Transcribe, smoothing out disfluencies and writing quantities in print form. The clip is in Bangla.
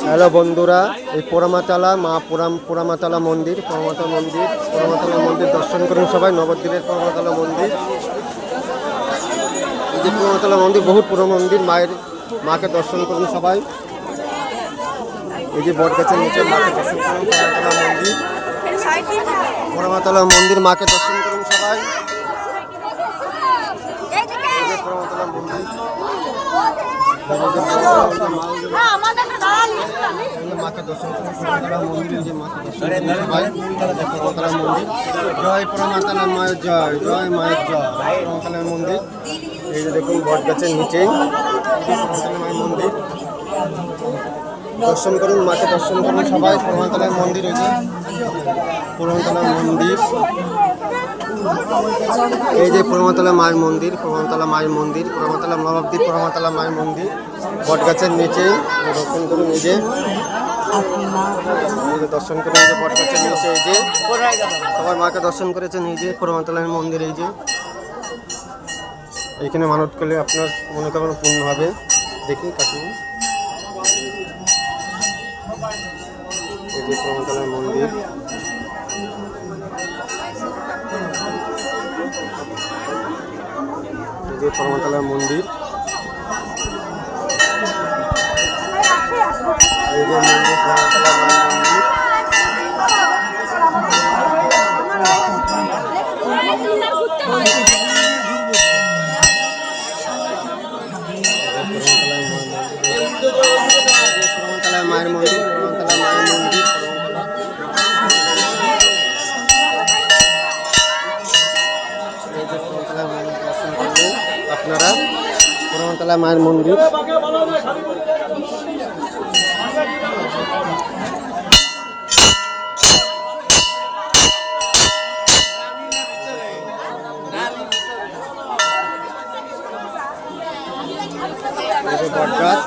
হ্যালো বন্ধুরা, এই পোড়ামাতলা মা পোড়ামাতলা মন্দির পোড়ামাতলা মন্দির দর্শন করুন সবাই। নবদ্বীপের পোড়ামাতলা মন্দির, এই যে পোড়ামাতলা মন্দির বহুত পুরো মন্দির। মাকে দর্শন করুন সবাই। এই যে বট গাছের নিচে মাকে দর্শন করুন। পোড়ামাতলা মন্দির মাকে দর্শন করুন সবাই। পোড়ামাতলা মন্দির মাকে দর্শন করুন। মন্দির যে মাকে দর্শন মন্দির। জয় পোড়ামাতলা মায়ের জয়, জয় মায়ের জয়। পোড়ামাতলা মন্দির, এই যে দেখুন বট গাছের নিচেই পোড়ামাতলা মায়ের মন্দির। দর্শন করুন, মাকে দর্শন করুন সবাই। পোড়ামাতলার মন্দির, ওই যে পোড়ামাতলা মন্দির, এই যে পোড়ামাতলা মায়ের মন্দির, পোড়ামাতলা মায়ের মন্দির, পোড়ামাতলা নবদ্বীপ পোড়ামাতলা মায়ের মন্দির বট গাছের নিচে। দর্শন করুন, এই যে দর্শন করুন, এই যে বট গাছের নিচে। এই যে সবাই মাকে দর্শন করেছেন। এই যে পোড়ামাতলার মন্দির, এই যে এইখানে মানত করলে আপনার মনোকামনা পূর্ণ হবে। দেখুন কাকুন, এই যে পোড়ামাতলার মন্দির, এই যে পোড়ামাতলার মন্দির, এই যে মন্দির পোড়ামাতলা মায়ের মন্দির। পোড়ামাতলা মায়ের মন্দির, পোড়ামাতলা মায়ের মন্দির, এই যে পোড়ামাতলা মন্দির দর্শন করলেন আপনারা। পোড়ামাতলা মায়ের মন্দির, বটগাছ।